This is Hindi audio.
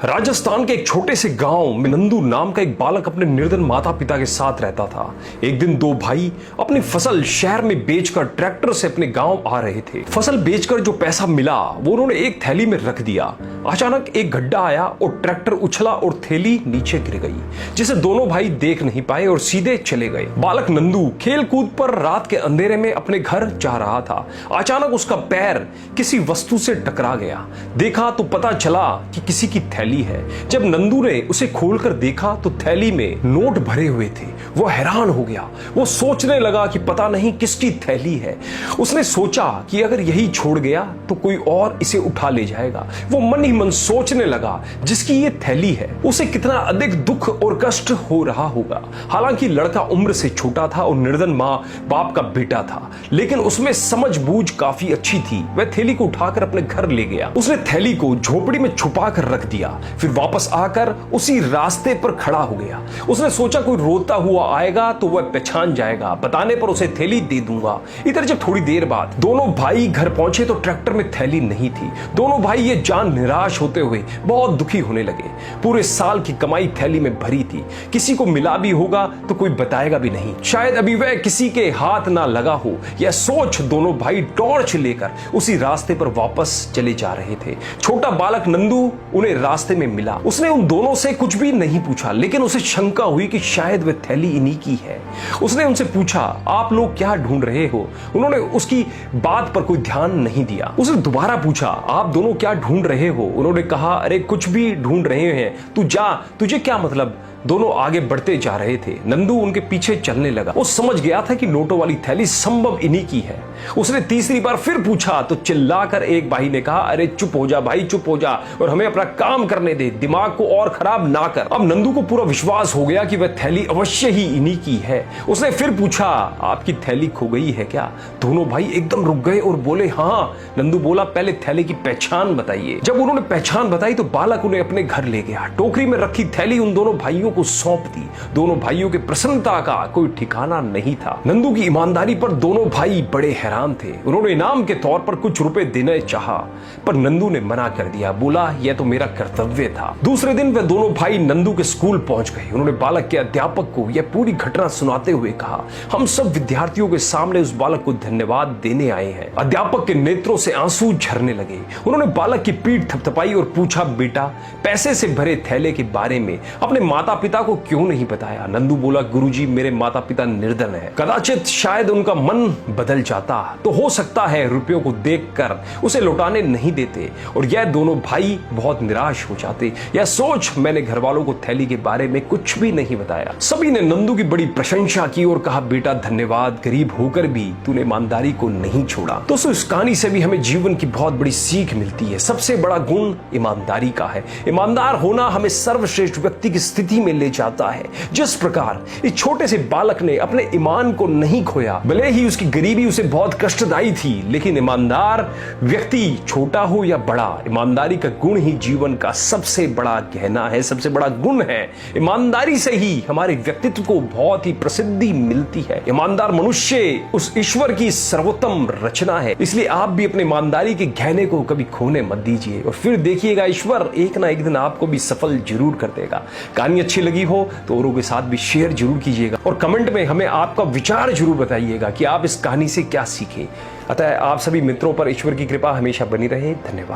राजस्थान के एक छोटे से गांव में नंदू नाम का एक बालक अपने निर्धन माता पिता के साथ रहता था। एक दिन दो भाई अपनी फसल शहर में बेचकर ट्रैक्टर से अपने गांव आ रहे थे। फसल बेचकर जो पैसा मिला वो उन्होंने एक थैली में रख दिया। अचानक एक गड्ढा आया और ट्रैक्टर उछला और थैली नीचे गिर गई, जिसे दोनों भाई देख नहीं पाए और सीधे चले गए। बालक नंदू खेल कूद पर रात के अंधेरे में अपने घर जा रहा था। अचानक उसका पैर किसी वस्तु से टकरा गया। देखा तो पता चला कि किसी की थैली है। जब नंदू ने उसे खोलकर देखा तो थैली में नोट भरे हुए थे। वो हैरान हो गया। वो सोचने लगा कि पता नहीं किसकी थैली है। उसने सोचा कि अगर यही छोड़ गया तो कोई और इसे उठा ले जाएगा। वो मन ही मन सोचने लगा जिसकी ये थैली है उसे कितना अधिक दुख और कष्ट हो रहा होगा। हालांकि लड़का उम्र से छोटा था और निर्धन माँ बाप का बेटा था, लेकिन उसमें समझ बूझ काफी अच्छी थी। वह थैली को उठाकर अपने घर ले गया। उसने थैली को झोपड़ी में छुपा कर रख दिया। फिर वापस आकर उसी रास्ते पर खड़ा हो गया। उसने सोचा कोई रोता हुआ आएगा तो वह पहचान जाएगा, बताने पर उसे थैली दे दूंगा। इधर जब थोड़ी देर बाद दोनों भाई घर पहुंचे तो ट्रैक्टर में थैली नहीं थी। दोनों भाई ये जान निराश होते हुए बहुत दुखी होने लगे। पूरे साल की कमाई थैली में भरी थी। किसी को मिला भी होगा तो कोई बताएगा भी नहीं। शायद अभी वह किसी के हाथ ना लगा हो। यह सोच दोनों भाई टॉर्च लेकर उसी रास्ते पर वापस चले जा रहे थे। छोटा बालक नंदू उन्हें रास्ते में मिला। उसने उन दोनों से कुछ भी नहीं पूछा, लेकिन उसे शंका हुई कि शायद वह थैली इन्हीं की है। उसने उनसे पूछा, आप लोग क्या ढूंढ रहे हो? उन्होंने उसकी बात पर कोई ध्यान नहीं दिया। उसने दोबारा पूछा, आप दोनों क्या ढूंढ रहे हो? उन्होंने कहा, अरे कुछ भी ढूंढ रहे हैं, तू जा, तुझे क्या मतलब? दोनों आगे बढ़ते जा रहे थे। नंदू उनके पीछे चलने लगा। वो समझ गया था कि नोटों वाली थैली संभव इन्हीं की है। उसने तीसरी बार फिर पूछा तो चिल्लाकर एक भाई ने कहा, अरे चुप हो जा भाई, चुप हो जा और हमें अपना काम करने दे, दिमाग को और खराब ना कर। अब नंदू को पूरा विश्वास हो गया कि वह थैली अवश्य ही इन्हीं की है। उसने फिर पूछा, आपकी थैली खो गई है क्या? दोनों भाई एकदम रुक गए और बोले, हाँ। नंदू बोला, पहले थैली की पहचान बताइए। जब उन्होंने पहचान बताई तो बालक उन्हें अपने घर ले गया। टोकरी में रखी थैली उन दोनों भाइयों को सौंप दी। दोनों भाइयों के प्रसन्नता का कोई ठिकाना नहीं था। नंदू की ईमानदारी पर दोनों भाई बड़े हैरान थे। उन्होंने इनाम के तौर पर कुछ रुपए देना चाहा, पर नंदू ने मना कर दिया। बोला, यह तो मेरा कर्तव्य था। दूसरे दिन वे दोनों भाई नंदू के स्कूल पहुंच गए। उन्होंने बालक के अध्यापक को यह पूरी घटना सुनाते हुए कहा, हम सब विद्यार्थियों के सामने उस बालक को धन्यवाद देने आए हैं। अध्यापक के नेत्रों से आंसू झरने लगे। उन्होंने बालक की पीठ थपथपाई और पूछा, बेटा, पैसे से भरे थैले के बारे में अपने माता पिता को क्यों नहीं बताया? नंदू बोला, गुरुजी, मेरे माता पिता निर्धन हैं। कदाचित शायद उनका मन बदल जाता तो हो सकता है रुपयों को देखकर उसे लौटाने नहीं देते और यह दोनों भाई बहुत निराश हो जाते। यह सोच मैंने घर वालों को थैली के बारे में कुछ भी नहीं बताया। सभी ने नंदू की बड़ी प्रशंसा की और कहा, बेटा धन्यवाद, गरीब होकर भी तूने ईमानदारी को नहीं छोड़ा। दोस्तों, इस कहानी से भी हमें जीवन की बहुत बड़ी सीख मिलती है। सबसे बड़ा गुण ईमानदारी का है। ईमानदार होना हमें सर्वश्रेष्ठ व्यक्ति की स्थिति में ले जाता है। जिस प्रकार इस छोटे से बालक ने अपने ईमान को नहीं खोया, भले ही उसकी गरीबी उसे बहुत कष्टदायी थी, लेकिन ईमानदार व्यक्ति छोटा हो या बड़ा, ईमानदारी का गुण ही जीवन का सबसे बड़ा गहना है, सबसे बड़ा गुण है। ईमानदारी से ही हमारे व्यक्तित्व को बहुत ही प्रसिद्धि मिलती है। ईमानदार मनुष्य उस ईश्वर की सर्वोत्तम रचना है। इसलिए आप भी अपने ईमानदारी के गहने को कभी खोने मत दीजिए और फिर देखिएगा ईश्वर एक ना एक दिन आपको भी सफल जरूर कर देगा। कहानी अच्छी लगी हो तो औरों के साथ भी शेयर जरूर कीजिएगा और कमेंट में हमें आपका विचार जरूर बताइएगा कि आप इस कहानी से क्या सीखे। अतः आप सभी मित्रों पर ईश्वर की कृपा हमेशा बनी रहे। धन्यवाद।